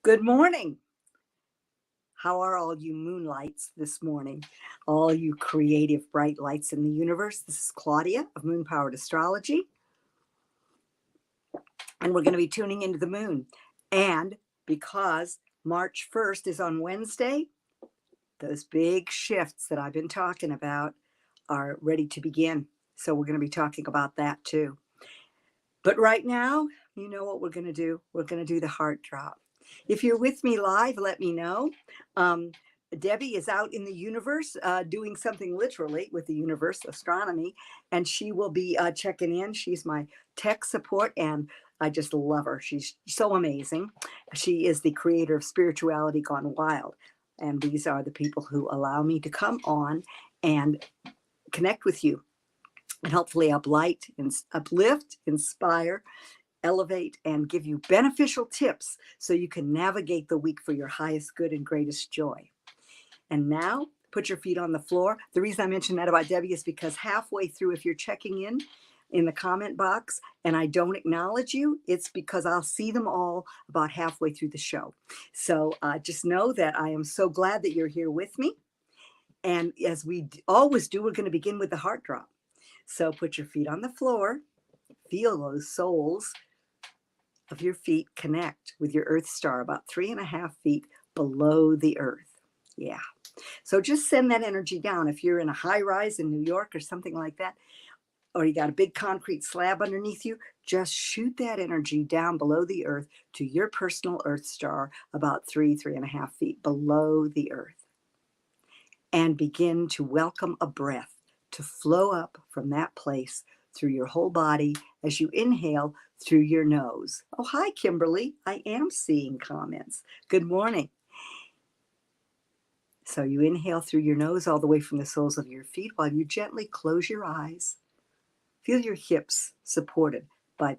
Good morning. How are all you moonlights this morning? All you creative bright lights in the universe. This is Claudia of Moon Powered Astrology, and we're going to be tuning into the moon. And because March 1st is on Wednesday, those big shifts that I've been talking about are ready to begin. So we're going to be talking about that too. But right now, you know what we're going to do? We're going to do the heart drop. If you're with me live, let me know. Debbie is out in the universe doing something literally with the universe, astronomy, and she will be checking in. She's my tech support, and I just love her. She's so amazing. She is the creator of Spirituality Gone Wild, and these are the people who allow me to come on and connect with you and hopefully uplift, inspire, elevate, and give you beneficial tips so you can navigate the week for your highest good and greatest joy. And now, put your feet on the floor. The reason I mentioned that about Debbie is because halfway through, if you're checking in the comment box and I don't acknowledge you, it's because I'll see them all about halfway through the show. So just know that I am so glad that you're here with me. And as we always do, we're going to begin with the heart drop. So put your feet on the floor, feel those soles of your feet connect with your earth star about 3.5 feet below the earth. Yeah. So just send that energy down. If you're in a high rise in New York or something like that, or you got a big concrete slab underneath you, just shoot that energy down below the earth to your personal earth star about 3.5 feet below the earth. And begin to welcome a breath to flow up from that place through your whole body as you inhale through your nose. Oh, hi, Kimberly. I am seeing comments. Good morning. So you inhale through your nose all the way from the soles of your feet while you gently close your eyes. Feel your hips supported by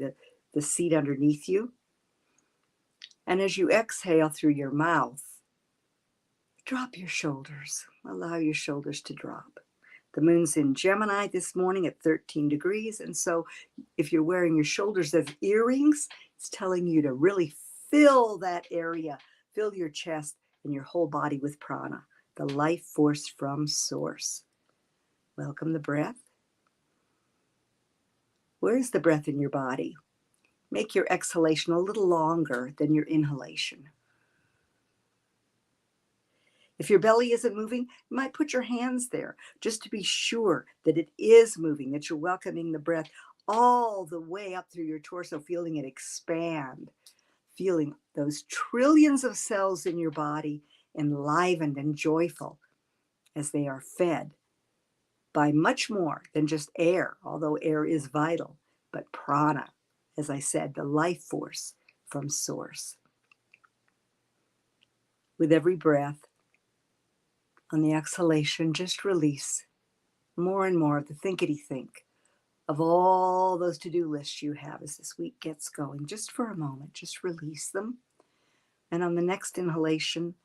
the seat underneath you. And as you exhale through your mouth, drop your shoulders. Allow your shoulders to drop. The moon's in Gemini this morning at 13 degrees. And so if you're wearing your shoulders as earrings, it's telling you to really fill that area, fill your chest and your whole body with prana, the life force from source. Welcome the breath. Where's the breath in your body? Make your exhalation a little longer than your inhalation. If your belly isn't moving, you might put your hands there just to be sure that it is moving, that you're welcoming the breath all the way up through your torso, feeling it expand, feeling those trillions of cells in your body enlivened and joyful as they are fed by much more than just air, although air is vital, but prana, as I said, the life force from source. With every breath, on the exhalation, just release more and more of the thinkety-think of all those to-do lists you have as this week gets going. Just for a moment, just release them. And on the next inhalation,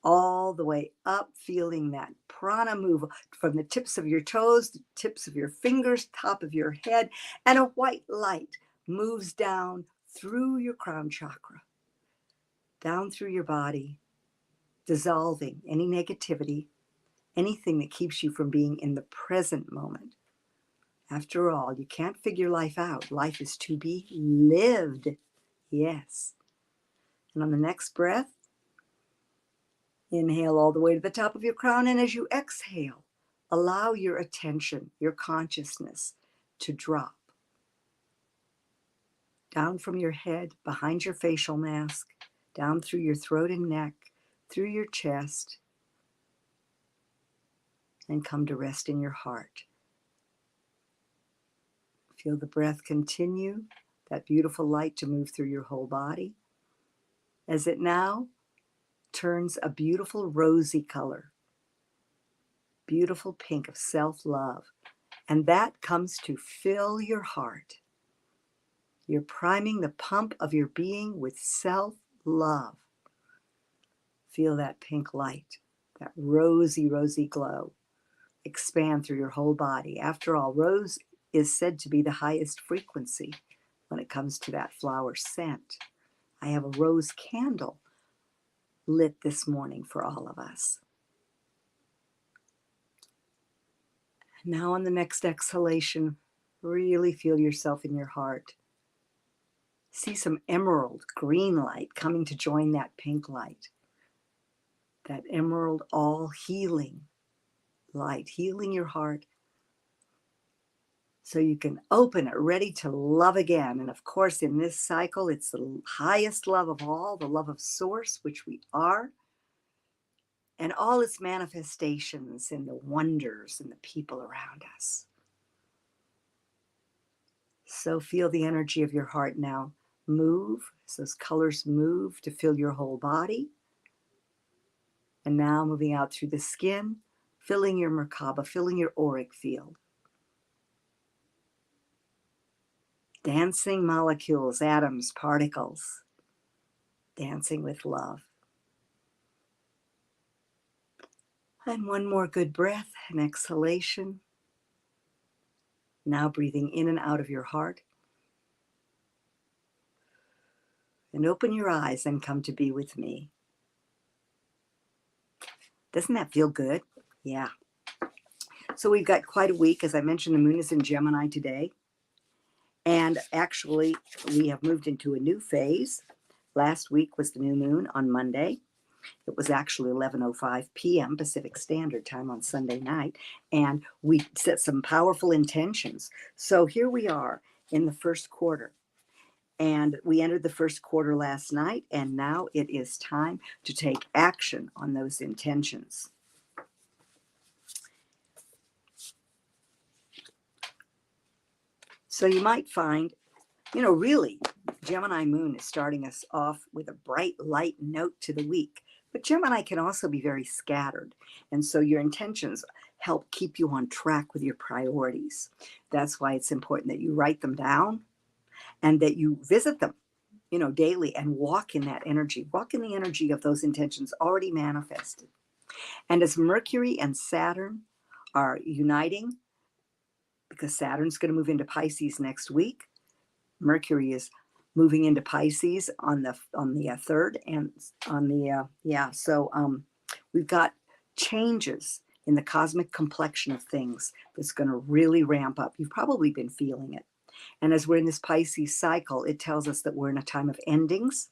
all the way up, feeling that prana move from the tips of your toes, the tips of your fingers, top of your head, and a white light moves down through your crown chakra, down through your body, dissolving any negativity, anything that keeps you from being in the present moment. After all, you can't figure life out. Life is to be lived. Yes. And on the next breath, inhale all the way to the top of your crown. And as you exhale, allow your attention, your consciousness to drop down from your head, behind your facial mask, down through your throat and neck, through your chest, and come to rest in your heart. Feel the breath continue, that beautiful light to move through your whole body, as it now turns a beautiful rosy color, beautiful pink of self-love. And that comes to fill your heart. You're priming the pump of your being with self-love. Feel that pink light, that rosy, rosy glow expand through your whole body. After all, rose is said to be the highest frequency when it comes to that flower scent. I have a rose candle lit this morning for all of us. Now on the next exhalation, really feel yourself in your heart. See some emerald green light coming to join that pink light. That emerald all healing light, healing your heart so you can open it, ready to love again. And of course, in this cycle, it's the highest love of all, the love of Source, which we are, and all its manifestations in the wonders and the people around us. So feel the energy of your heart now move, as those colors move to fill your whole body. And now moving out through the skin, filling your Merkaba, filling your auric field. Dancing molecules, atoms, particles, dancing with love. And one more good breath, an exhalation. Now breathing in and out of your heart. And open your eyes and come to be with me. Doesn't that feel good? Yeah. So we've got quite a week. As I mentioned, the moon is in Gemini today. And actually, we have moved into a new phase. Last week was the new moon on Monday. It was actually 11:05 p.m. Pacific Standard Time on Sunday night. And we set some powerful intentions. So here we are in the first quarter. And we entered the first quarter last night. And now it is time to take action on those intentions. So you might find, really, Gemini moon is starting us off with a bright, light note to the week. But Gemini can also be very scattered. And so your intentions help keep you on track with your priorities. That's why it's important that you write them down and that you visit them, daily and walk in that energy. Walk in the energy of those intentions already manifested. And as Mercury and Saturn are uniting, because Saturn's going to move into Pisces next week, Mercury is moving into Pisces on the 3rd, and on the so we've got changes in the cosmic complexion of things that's going to really ramp up. You've probably been feeling it. And as we're in this Pisces cycle, it tells us that we're in a time of endings,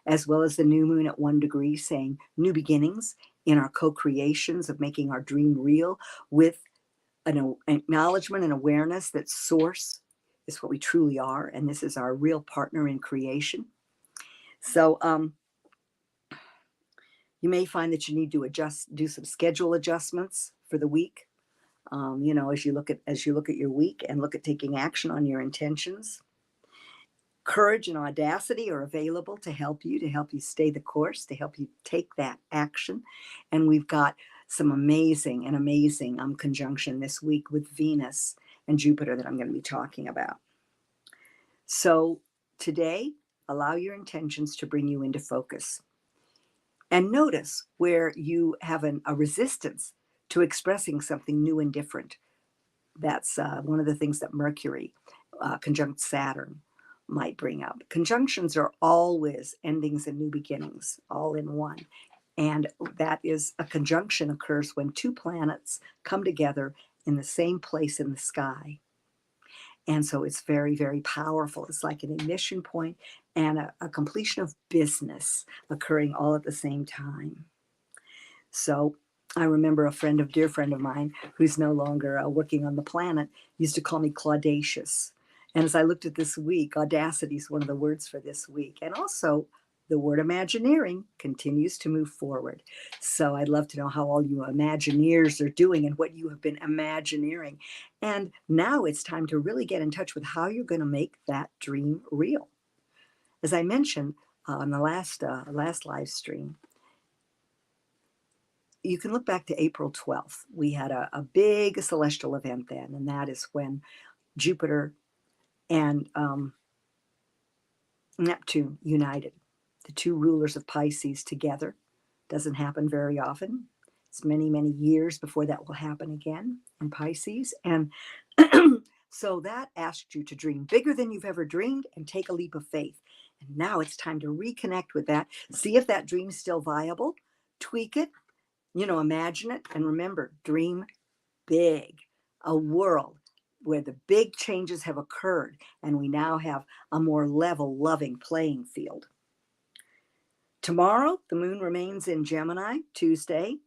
as well as the new moon at 1 degree saying new beginnings in our co-creations of making our dream real, with an acknowledgement and awareness that Source is what we truly are, and this is our real partner in creation. So you may find that you need to do some schedule adjustments for the week. As you look at your week and look at taking action on your intentions. Courage and audacity are available to help you stay the course, to help you take that action. And we've got some amazing conjunction this week with Venus and Jupiter that I'm going to be talking about. So today, allow your intentions to bring you into focus. And notice where you have a resistance to expressing something new and different. That's one of the things that Mercury conjunct Saturn might bring up. Conjunctions are always endings and new beginnings, all in one. And that is, a conjunction occurs when two planets come together in the same place in the sky. And so it's very, very powerful. It's like an ignition point and a completion of business occurring all at the same time. So I remember a dear friend of mine, who's no longer working on the planet, used to call me Claudacious. And as I looked at this week, audacity is one of the words for this week. And also the word Imagineering continues to move forward. So I'd love to know how all you Imagineers are doing and what you have been Imagineering. And now it's time to really get in touch with how you're going to make that dream real. As I mentioned on the last live stream, you can look back to April 12th. We had a big celestial event then, and that is when Jupiter and Neptune united, the two rulers of Pisces together. Doesn't happen very often. It's many, many years before that will happen again in Pisces. And so that asked you to dream bigger than you've ever dreamed and take a leap of faith. And now it's time to reconnect with that. See if that dream's still viable. Tweak it, imagine it. And remember, dream big. A world where the big changes have occurred and we now have a more level, loving playing field. Tomorrow, the moon remains in Gemini, Tuesday.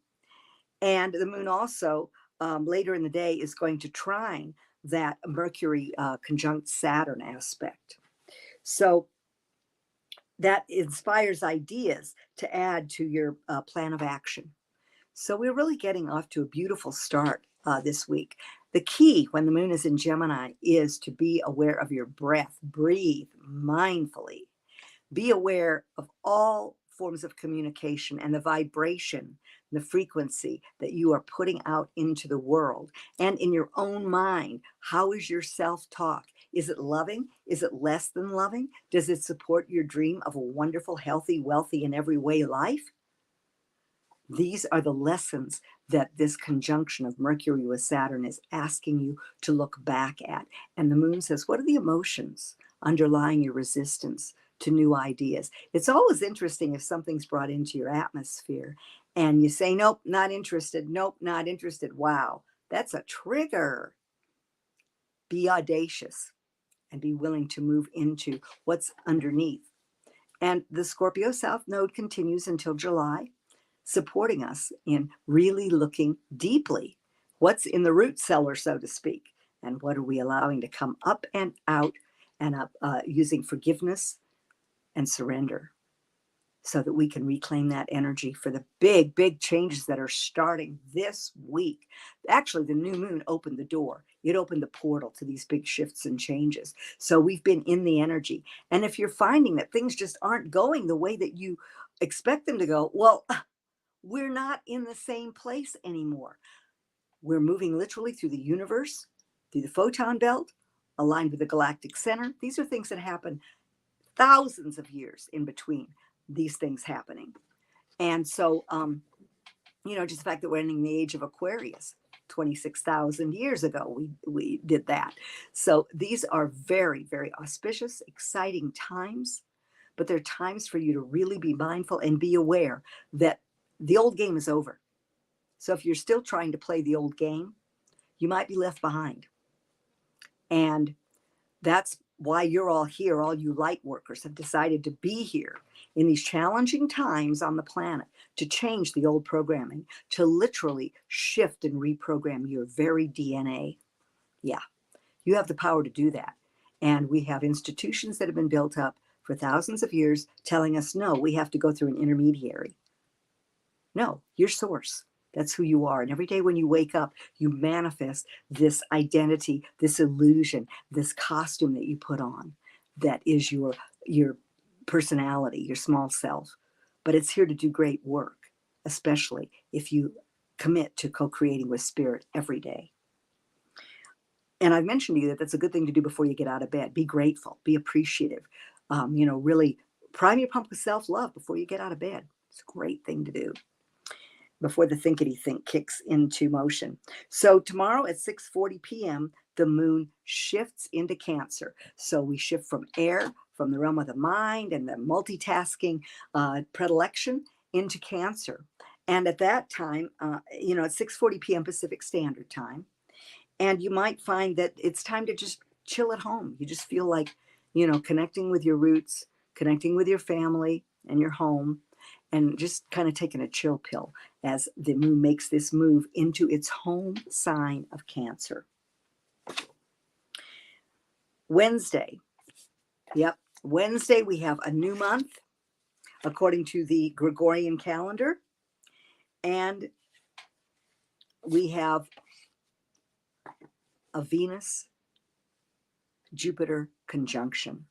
And the moon also, later in the day, is going to trine that Mercury conjunct Saturn aspect. So that inspires ideas to add to your plan of action. So we're really getting off to a beautiful start this week. The key when the moon is in Gemini is to be aware of your breath. Breathe mindfully. Be aware of all forms of communication and the vibration, the frequency that you are putting out into the world and in your own mind. How is your self-talk? Is it loving? Is it less than loving? Does it support your dream of a wonderful, healthy, wealthy, in every way life? These are the lessons that this conjunction of Mercury with Saturn is asking you to look back at. And the moon says, what are the emotions underlying your resistance to new ideas? It's always interesting if something's brought into your atmosphere and you say, nope, not interested. Nope, not interested. Wow, that's a trigger. Be audacious and be willing to move into what's underneath. And the Scorpio South Node continues until July, supporting us in really looking deeply what's in the root cellar, so to speak, and what are we allowing to come up and out and up using forgiveness and surrender so that we can reclaim that energy for the big, big changes that are starting this week. Actually, the new moon opened the door. It opened the portal to these big shifts and changes. So we've been in the energy. And if you're finding that things just aren't going the way that you expect them to go, well, we're not in the same place anymore. We're moving literally through the universe, through the photon belt, aligned with the galactic center. These are things that happen thousands of years in between these things happening. And so, just the fact that we're ending the age of Aquarius, 26,000 years ago, we did that. So these are very, very auspicious, exciting times, but they're times for you to really be mindful and be aware that the old game is over. So if you're still trying to play the old game, you might be left behind. And that's why you're all here. All you light workers have decided to be here in these challenging times on the planet to change the old programming, to literally shift and reprogram your very DNA. Yeah, you have the power to do that. And we have institutions that have been built up for thousands of years telling us, no, we have to go through an intermediary. No, your source. That's who you are. And every day when you wake up, you manifest this identity, this illusion, this costume that you put on that is your personality, your small self. But it's here to do great work, especially if you commit to co-creating with spirit every day. And I've mentioned to you that that's a good thing to do before you get out of bed. Be grateful, be appreciative, really prime your pump with self-love before you get out of bed. It's a great thing to do before the thinkety think kicks into motion. So tomorrow at 6:40 p.m., the moon shifts into Cancer. So we shift from air, from the realm of the mind and the multitasking predilection into Cancer. And at that time, at 6:40 p.m. Pacific Standard Time, and you might find that it's time to just chill at home. You just feel like, connecting with your roots, connecting with your family and your home, and just kind of taking a chill pill as the moon makes this move into its home sign of Cancer. Wednesday. Yep. Wednesday, we have a new month according to the Gregorian calendar. And we have a Venus-Jupiter conjunction.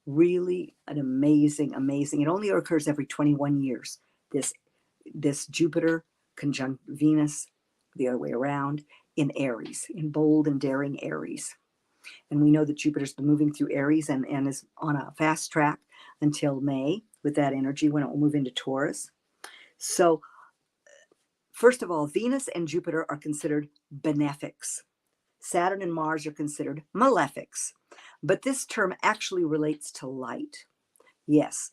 Really an amazing. It only occurs every 21 years. This Jupiter conjunct Venus, the other way around, in Aries, in bold and daring Aries. And we know that Jupiter's been moving through Aries and is on a fast track until May with that energy when it will move into Taurus. So first of all, Venus and Jupiter are considered benefics. Saturn and Mars are considered malefics. but this term actually relates to light. Yes,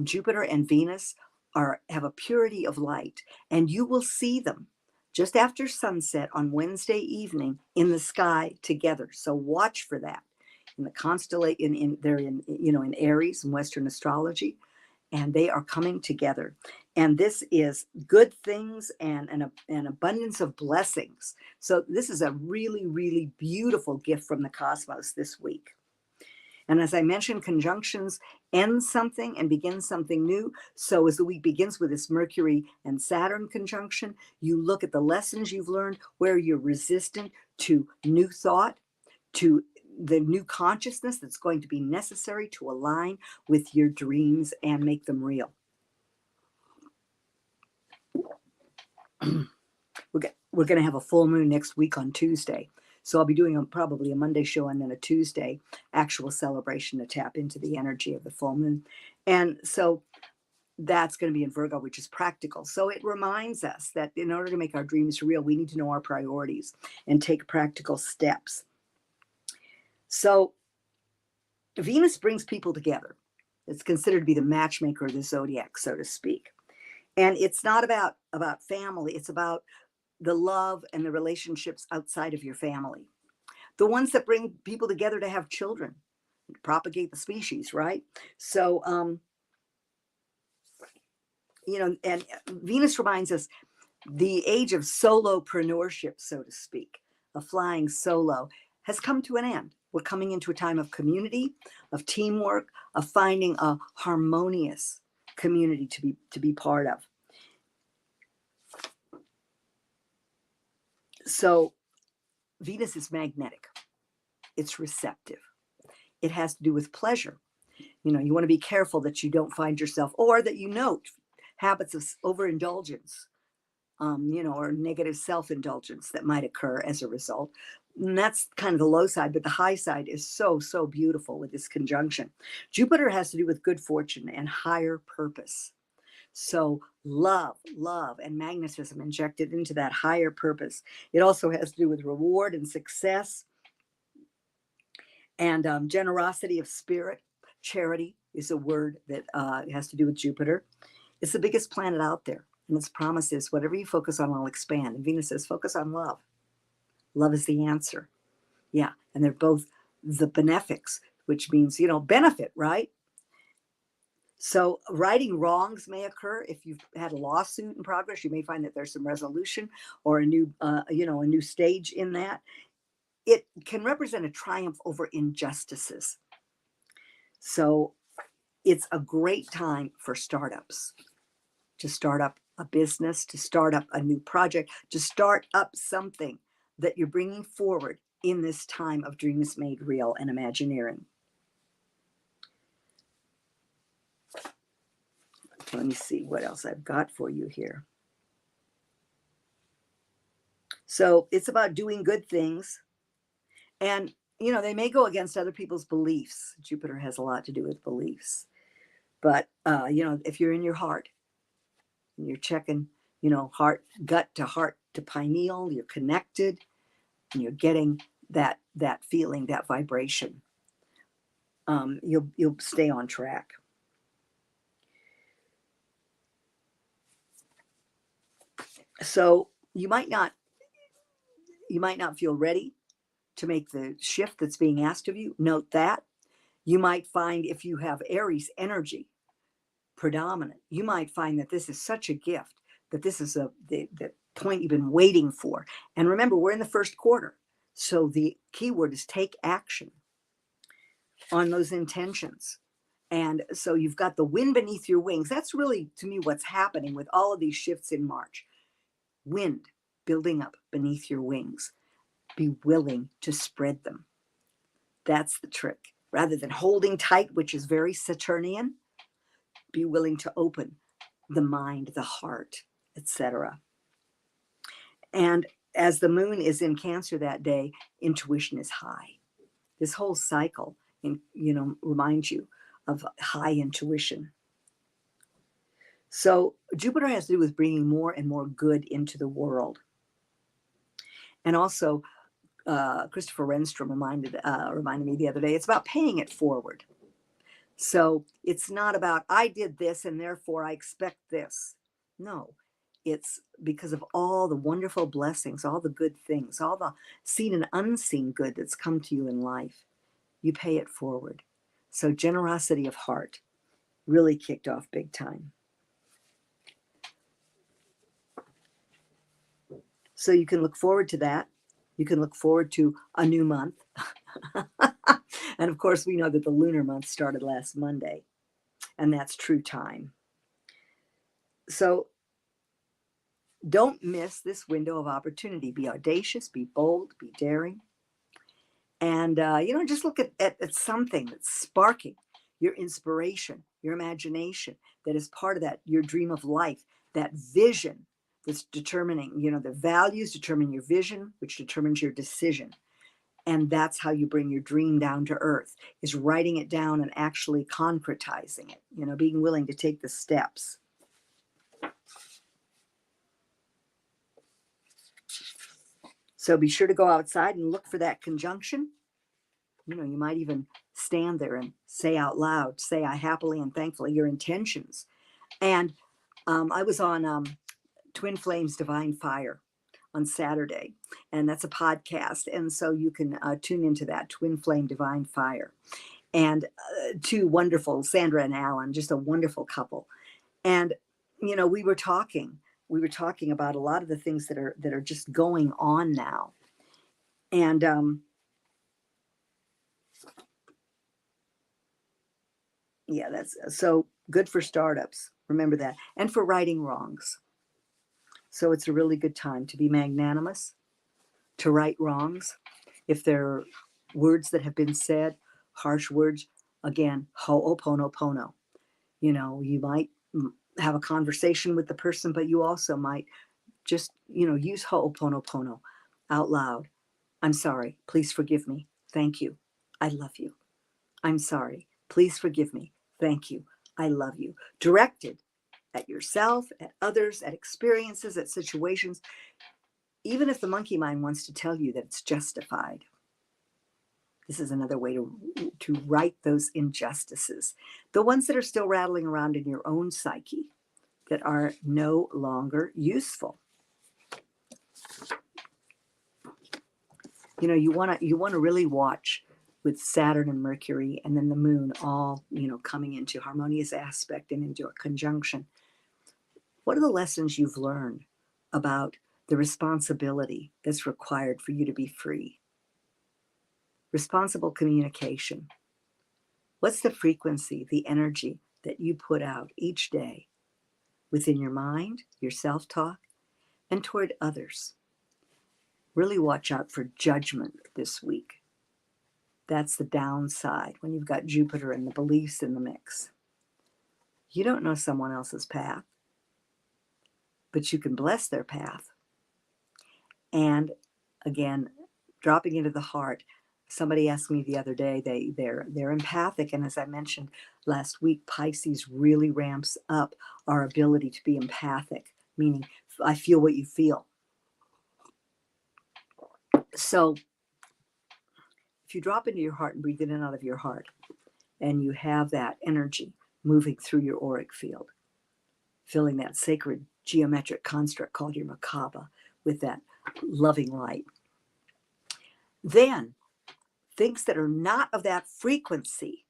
Jupiter and Venus have a purity of light, and you will see them just after sunset on Wednesday evening in the sky together. So watch for that in the constellation. They're in in Aries in Western astrology, and they are coming together. And this is good things and an abundance of blessings. So this is a really, really beautiful gift from the cosmos this week. And as I mentioned, conjunctions end something and begin something new. So as the week begins with this Mercury and Saturn conjunction, you look at the lessons you've learned, where you're resistant to new thought, to the new consciousness that's going to be necessary to align with your dreams and make them real. We're going to have a full moon next week on Tuesday. So I'll be doing probably a Monday show and then a Tuesday actual celebration to tap into the energy of the full moon. And so that's going to be in Virgo, which is practical. So it reminds us that in order to make our dreams real, we need to know our priorities and take practical steps. So Venus brings people together. It's considered to be the matchmaker of the zodiac, so to speak. And it's not about family. It's about the love and the relationships outside of your family. The ones that bring people together to have children, propagate the species, right? So, and Venus reminds us the age of solopreneurship, so to speak, of flying solo, has come to an end. We're coming into a time of community, of teamwork, of finding a harmonious community to be part of. So Venus is magnetic. It's receptive. It has to do with pleasure. You want to be careful that you don't find yourself, or that you note habits of overindulgence, or negative self-indulgence that might occur as a result. And that's kind of the low side, but the high side is so, so beautiful with this conjunction. Jupiter has to do with good fortune and higher purpose. So love, and magnetism injected into that higher purpose. It also has to do with reward and success and generosity of spirit. Charity is a word that has to do with Jupiter. It's the biggest planet out there. And its promise is whatever you focus on will expand. And Venus says, focus on love. Love is the answer. Yeah. And they're both the benefics, which means, benefit, right? So righting wrongs may occur. If you've had a lawsuit in progress, you may find that there's some resolution or a new stage in that. It can represent a triumph over injustices. So it's a great time for startups, to start up a business, to start up a new project, to start up something that you're bringing forward in this time of dreams made real and Imagineering. Let me see what else I've got for you here. So it's about doing good things. And, they may go against other people's beliefs. Jupiter has a lot to do with beliefs. But, if you're in your heart, and you're checking, gut to pineal, you're connected, and you're getting that feeling, that vibration, you'll stay on track. So you might not feel ready to make the shift that's being asked of you. Note that. You might find, if you have Aries energy predominant, you might find that this is such a gift, that this is the point you've been waiting for. And remember, we're in the first quarter. So the key word is take action on those intentions. And so you've got the wind beneath your wings. That's really, to me, what's happening with all of these shifts in March. Wind building up beneath your wings. Be willing to spread them. That's the trick. Rather than holding tight, which is very Saturnian, be willing to open the mind, the heart, etc. And as the moon is in Cancer that day, intuition is high. This whole cycle, reminds you of high intuition. So Jupiter has to do with bringing more and more good into the world. And also Christopher Renstrom reminded me the other day. It's about paying it forward. So it's not about I did this and therefore I expect this. No, it's because of all the wonderful blessings, all the good things, all the seen and unseen good that's come to you in life. You pay it forward. So generosity of heart really kicked off big time. So you can look forward to that. You can look forward to a new month. And of course, we know that the lunar month started last Monday, and that's true time. So don't miss this window of opportunity. Be audacious, be bold, be daring. And, just look at something that's sparking your inspiration, your imagination, that is part of that, your dream of life, that vision that's determining, the values determine your vision, which determines your decision. And that's how you bring your dream down to earth, is writing it down and actually concretizing it, being willing to take the steps. So be sure to go outside and look for that conjunction. You might even stand there and say out loud, say I happily and thankfully, your intentions. And I was on Twin Flames Divine Fire on Saturday, and that's a podcast. And so you can tune into that, Twin Flame Divine Fire. And two wonderful, Sandra and Alan, just a wonderful couple. And, we were talking about a lot of the things that are just going on now. And yeah, that's so good for startups. Remember that. And for righting wrongs. So it's a really good time to be magnanimous, to right wrongs. If there are words that have been said, harsh words, again, ho'oponopono. You might have a conversation with the person, but you also might just, use ho'oponopono out loud. I'm sorry. Please forgive me. Thank you. I love you. I'm sorry. Please forgive me. Thank you. I love you. Directed at yourself, at others, at experiences, at situations, even if the monkey mind wants to tell you that it's justified. This is another way to right those injustices, the ones that are still rattling around in your own psyche that are no longer useful. You want to really watch with Saturn and Mercury and then the moon all, coming into harmonious aspect and into a conjunction. What are the lessons you've learned about the responsibility that's required for you to be free? Responsible communication. What's the frequency, the energy that you put out each day within your mind, your self-talk, and toward others? Really watch out for judgment this week. That's the downside when you've got Jupiter and the beliefs in the mix. You don't know someone else's path, but you can bless their path. And again, dropping into the heart. Somebody asked me the other day, they're empathic. And as I mentioned last week, Pisces really ramps up our ability to be empathic, meaning I feel what you feel. So if you drop into your heart and breathe in and out of your heart, and you have that energy moving through your auric field, filling that sacred geometric construct called your Merkaba with that loving light, then things that are not of that frequency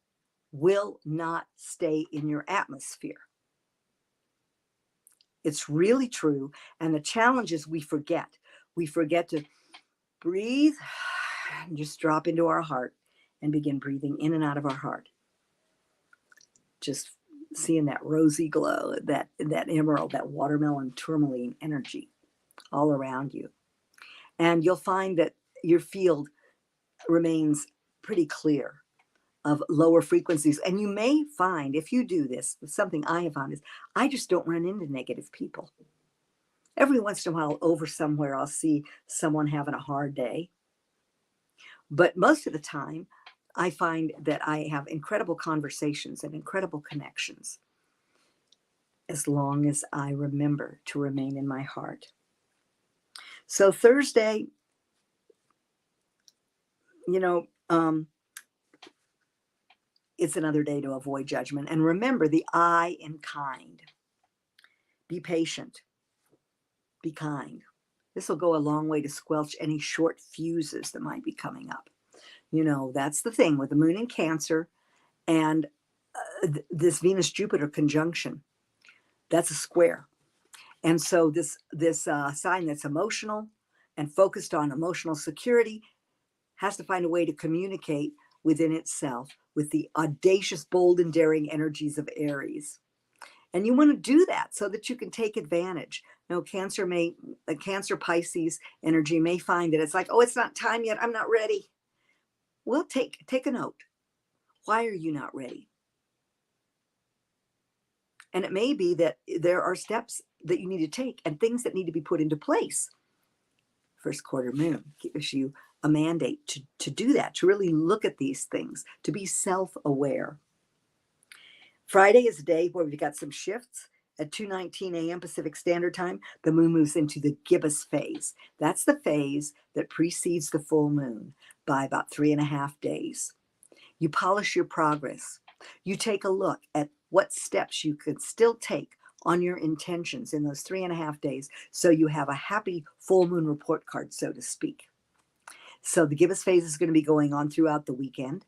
will not stay in your atmosphere. It's really true. And the challenge is we forget. We forget to breathe and just drop into our heart and begin breathing in and out of our heart. Just seeing that rosy glow, that emerald, that watermelon tourmaline energy all around you. And you'll find that your field remains pretty clear of lower frequencies. And you may find, if you do this, something I have found is I just don't run into negative people. Every once in a while over somewhere, I'll see someone having a hard day. But most of the time, I find that I have incredible conversations and incredible connections as long as I remember to remain in my heart. So Thursday, you know, it's another day to avoid judgment. And remember the I in kind. Be patient. Be kind. This will go a long way to squelch any short fuses that might be coming up. That's the thing with the moon in Cancer and this Venus-Jupiter conjunction. That's a square. And so this sign that's emotional and focused on emotional security has to find a way to communicate within itself with the audacious, bold, and daring energies of Aries. And you want to do that so that you can take advantage. Cancer Pisces energy may find that it's like, oh, it's not time yet. I'm not ready. Well, take a note. Why are you not ready? And it may be that there are steps that you need to take and things that need to be put into place. First quarter moon gives you a mandate to do that, to really look at these things, to be self-aware. Friday is a day where we've got some shifts. At 2:19 a.m. Pacific Standard Time, the moon moves into the gibbous phase. That's the phase that precedes the full moon by about 3.5 days. You polish your progress. You take a look at what steps you could still take on your intentions in those 3.5 days so you have a happy full moon report card, so to speak. So the gibbous phase is going to be going on throughout the weekend.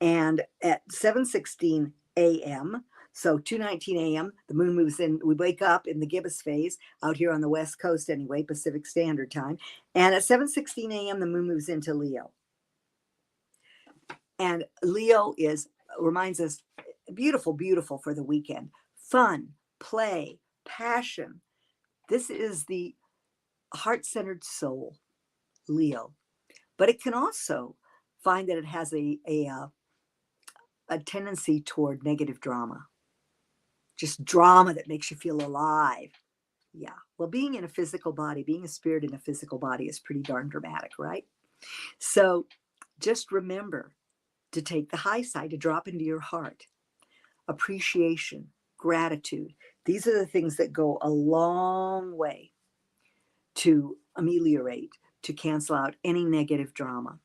And at 7:16 a.m., so 2:19 a.m., the moon moves in. We wake up in the gibbous phase out here on the West Coast anyway, Pacific Standard Time. And at 7:16 a.m., the moon moves into Leo. And Leo reminds us, beautiful, beautiful for the weekend. Fun, play, passion. This is the heart-centered soul, Leo. But it can also find that it has a tendency toward negative drama. Just drama that makes you feel alive. Yeah. Well, being in a physical body, being a spirit in a physical body is pretty darn dramatic, right? So just remember to take the high side, to drop into your heart. Appreciation, gratitude. These are the things that go a long way to ameliorate, to cancel out any negative drama.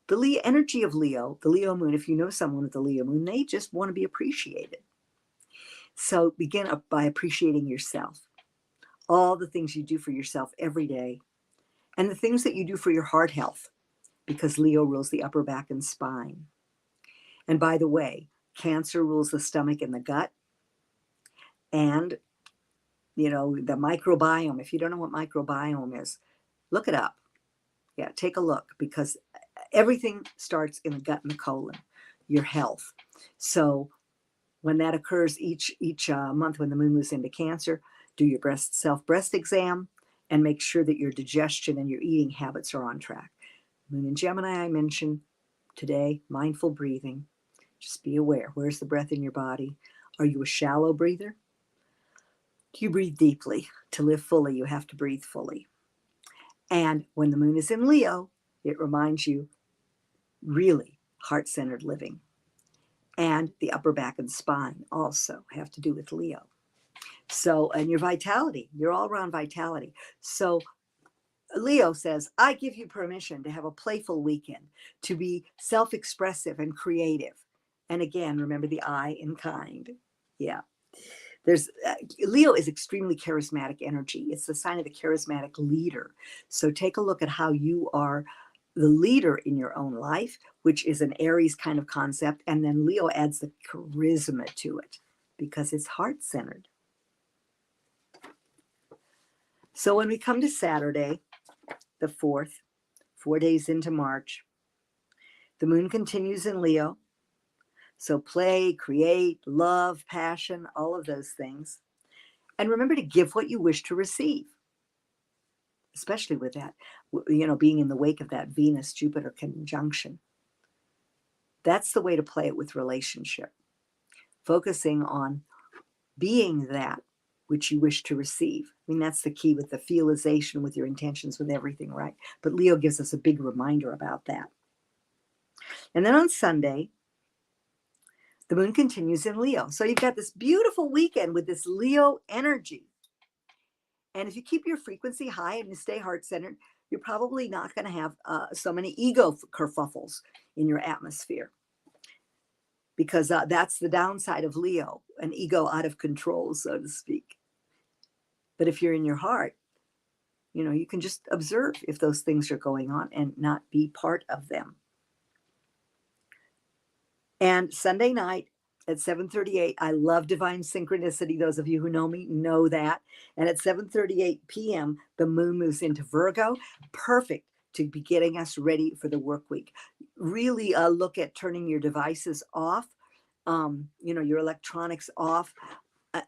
The energy of Leo, the Leo moon, if you know someone with the Leo moon, they just want to be appreciated. So begin by appreciating yourself, all the things you do for yourself every day, and the things that you do for your heart health, because Leo rules the upper back and spine. And by the way, Cancer rules the stomach and the gut. And, the microbiome, if you don't know what microbiome is, look it up. Yeah, take a look, because everything starts in the gut and the colon, your health. So when that occurs each month when the moon moves into Cancer, do your self-breast exam and make sure that your digestion and your eating habits are on track. Moon in Gemini, I mentioned today, mindful breathing. Just be aware. Where's the breath in your body? Are you a shallow breather? Do you breathe deeply? To live fully, you have to breathe fully. And when the moon is in Leo, it reminds you really heart-centered living. And the upper back and spine also have to do with Leo. So, and your vitality, your all-around vitality. So Leo says, I give you permission to have a playful weekend, to be self-expressive and creative. And again, remember the I in kind. Yeah. Leo is extremely charismatic energy. It's the sign of the charismatic leader. So take a look at how you are the leader in your own life, which is an Aries kind of concept. And then Leo adds the charisma to it because it's heart-centered. So when we come to Saturday, the 4th, 4 days into March, the moon continues in Leo. So play, create, love, passion, all of those things. And remember to give what you wish to receive, especially with that, being in the wake of that Venus-Jupiter conjunction. That's the way to play it with relationship, focusing on being that which you wish to receive. I mean, that's the key with the feelization, with your intentions, with everything, right? But Leo gives us a big reminder about that. And then on Sunday, the moon continues in Leo. So you've got this beautiful weekend with this Leo energy. And if you keep your frequency high and you stay heart-centered, you're probably not going to have so many ego kerfuffles in your atmosphere, because that's the downside of Leo, an ego out of control, so to speak. But if you're in your heart, you can just observe if those things are going on and not be part of them. And Sunday night at 7:38, I love divine synchronicity. Those of you who know me know that. And at 7:38 p.m., the moon moves into Virgo. Perfect to be getting us ready for the work week. Really look at turning your devices off, your electronics off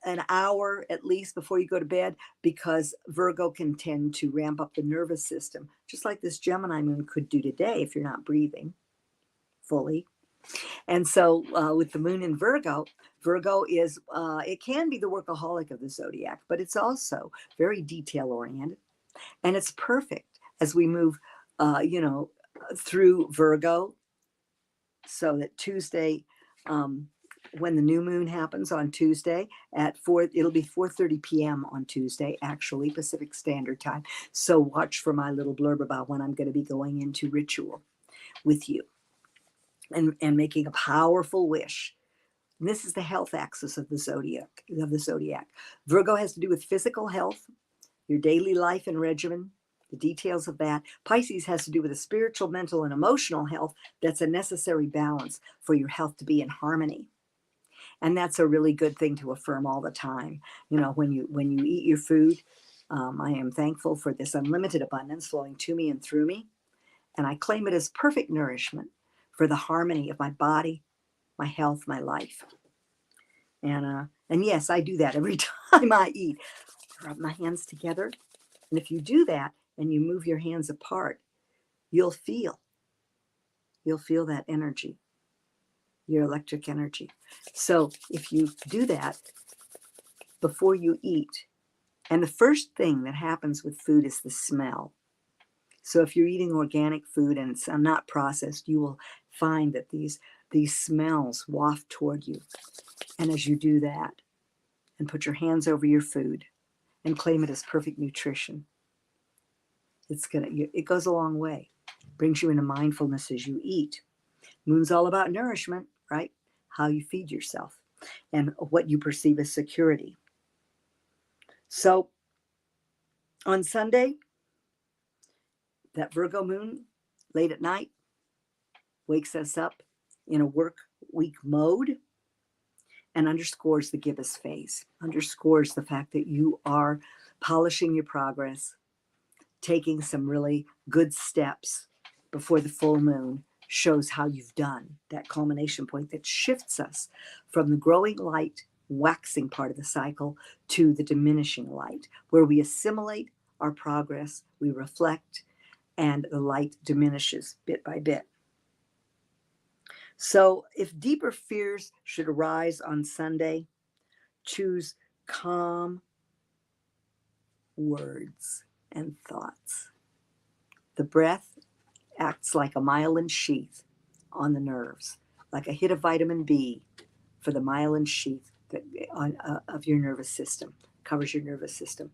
an hour at least before you go to bed, because Virgo can tend to ramp up the nervous system, just like this Gemini moon could do today if you're not breathing fully. And so with the moon in Virgo, Virgo is, it can be the workaholic of the zodiac, but it's also very detail oriented. And it's perfect as we move, through Virgo, so that Tuesday, when the new moon happens on Tuesday at 4, it'll be 4:30 p.m. on Tuesday, actually, Pacific Standard Time. So watch for my little blurb about when I'm going to be going into ritual with you and making a powerful wish. And this is the health axis of the zodiac. Virgo has to do with physical health, your daily life and regimen, the details of that. Pisces has to do with the spiritual, mental, and emotional health that's a necessary balance for your health to be in harmony. And that's a really good thing to affirm all the time. When you eat your food, I am thankful for this unlimited abundance flowing to me and through me. And I claim it as perfect nourishment for the harmony of my body, my health, my life. And yes, I do that every time I eat. Rub my hands together. And if you do that and you move your hands apart, you'll feel that energy, your electric energy. So if you do that before you eat, and the first thing that happens with food is the smell. So if you're eating organic food and it's not processed, you will find that these smells waft toward you. And as you do that and put your hands over your food and claim it as perfect nutrition, it goes a long way. Brings you into mindfulness as you eat. Moon's all about nourishment, right? How you feed yourself and what you perceive as security. So on Sunday, that Virgo moon late at night wakes us up in a work week mode and underscores the gibbous phase, underscores the fact that you are polishing your progress, taking some really good steps before the full moon shows how you've done, that culmination point that shifts us from the growing light, waxing part of the cycle to the diminishing light, where we assimilate our progress, we reflect, and the light diminishes bit by bit. So if deeper fears should arise on Sunday, choose calm words and thoughts. The breath acts like a myelin sheath on the nerves, like a hit of vitamin B for the myelin sheath of your nervous system, covers your nervous system.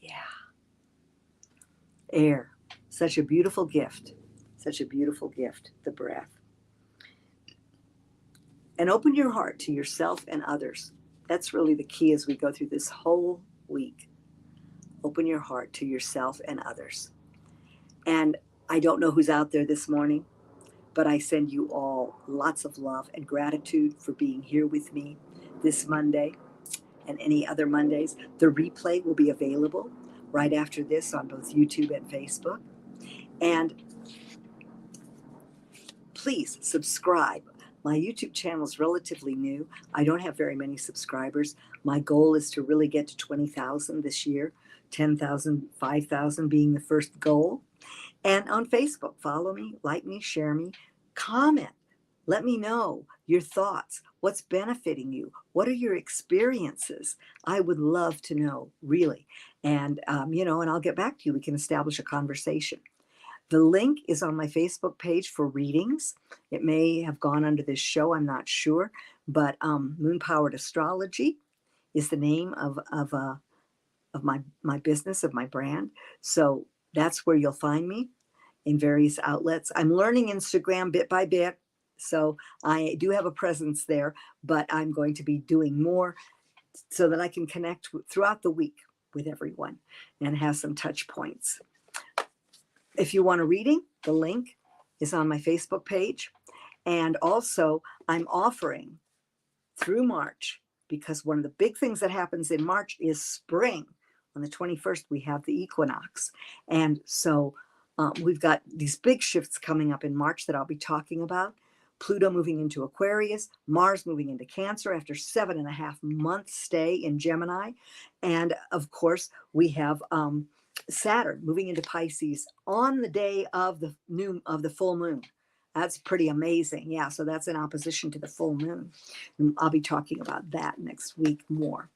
Yeah. Air, such a beautiful gift, the breath. And open your heart to yourself and others. That's really the key as we go through this whole week. Open your heart to yourself and others. And I don't know who's out there this morning, but I send you all lots of love and gratitude for being here with me this Monday and any other Mondays. The replay will be available right after this on both YouTube and Facebook. And please subscribe. My YouTube channel is relatively new. I don't have very many subscribers. My goal is to really get to 20,000 this year, 10,000, 5,000 being the first goal. And on Facebook, follow me, like me, share me, comment. Let me know your thoughts. What's benefiting you? What are your experiences? I would love to know, really. And, and I'll get back to you. We can establish a conversation. The link is on my Facebook page for readings. It may have gone under this show, I'm not sure. But Moon Powered Astrology is the name of of my business, of my brand. So that's where you'll find me, in various outlets. I'm learning Instagram bit by bit. So I do have a presence there, but I'm going to be doing more so that I can connect throughout the week with everyone and have some touch points. If you want a reading, the link is on my Facebook page. And also, I'm offering through March, because one of the big things that happens in March is spring. On the 21st, we have the equinox. And so we've got these big shifts coming up in March that I'll be talking about. Pluto moving into Aquarius, Mars moving into Cancer after 7.5 month stay in Gemini. And of course, we have Saturn moving into Pisces on the day of the full moon. That's pretty amazing. Yeah, so that's in opposition to the full moon. And I'll be talking about that next week more.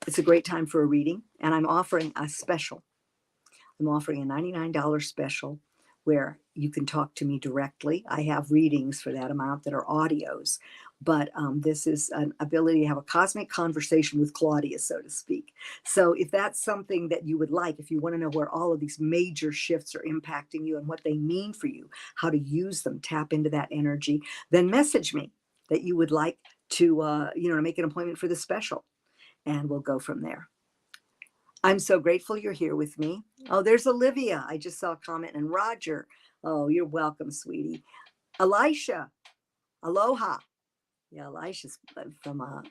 It's a great time for a reading, and I'm offering a special. I'm offering a $99 special where you can talk to me directly. I have readings for that amount that are audios, but this is an ability to have a cosmic conversation with Claudia, so to speak. So if that's something that you would like, if you want to know where all of these major shifts are impacting you and what they mean for you, how to use them, tap into that energy, then message me that you would like to, to make an appointment for the special, and we'll go from there. I'm so grateful you're here with me. Oh, there's Olivia. I just saw a comment. And Roger. Oh, you're welcome, sweetie. Elisha. Aloha. Yeah, Elisha's from,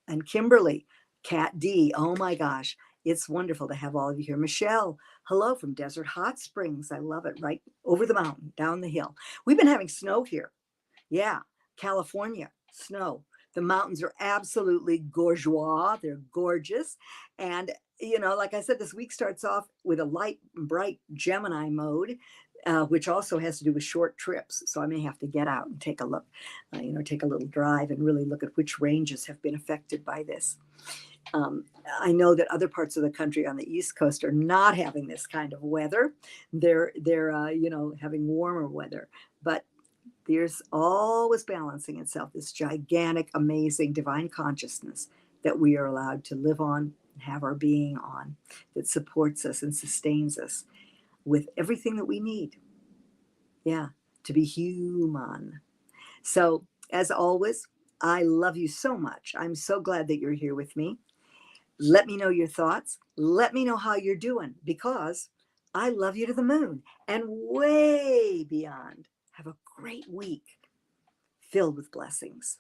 and Kimberly. Kat D. Oh my gosh. It's wonderful to have all of you here. Michelle. Hello from Desert Hot Springs. I love it. Right over the mountain, down the hill. We've been having snow here. Yeah. California, snow. The mountains are absolutely gorgeous. They're gorgeous. And, like I said, this week starts off with a light, bright Gemini mode, which also has to do with short trips. So I may have to get out and take a look, take a little drive and really look at which ranges have been affected by this. I know that other parts of the country on the East Coast are not having this kind of weather. They're having warmer weather, but there's always balancing itself, this gigantic, amazing divine consciousness that we are allowed to live on, have our being on, that supports us and sustains us with everything that we need. Yeah, to be human. So, as always, I love you so much. I'm so glad that you're here with me. Let me know your thoughts. Let me know how you're doing, because I love you to the moon and way beyond. Have a great week filled with blessings.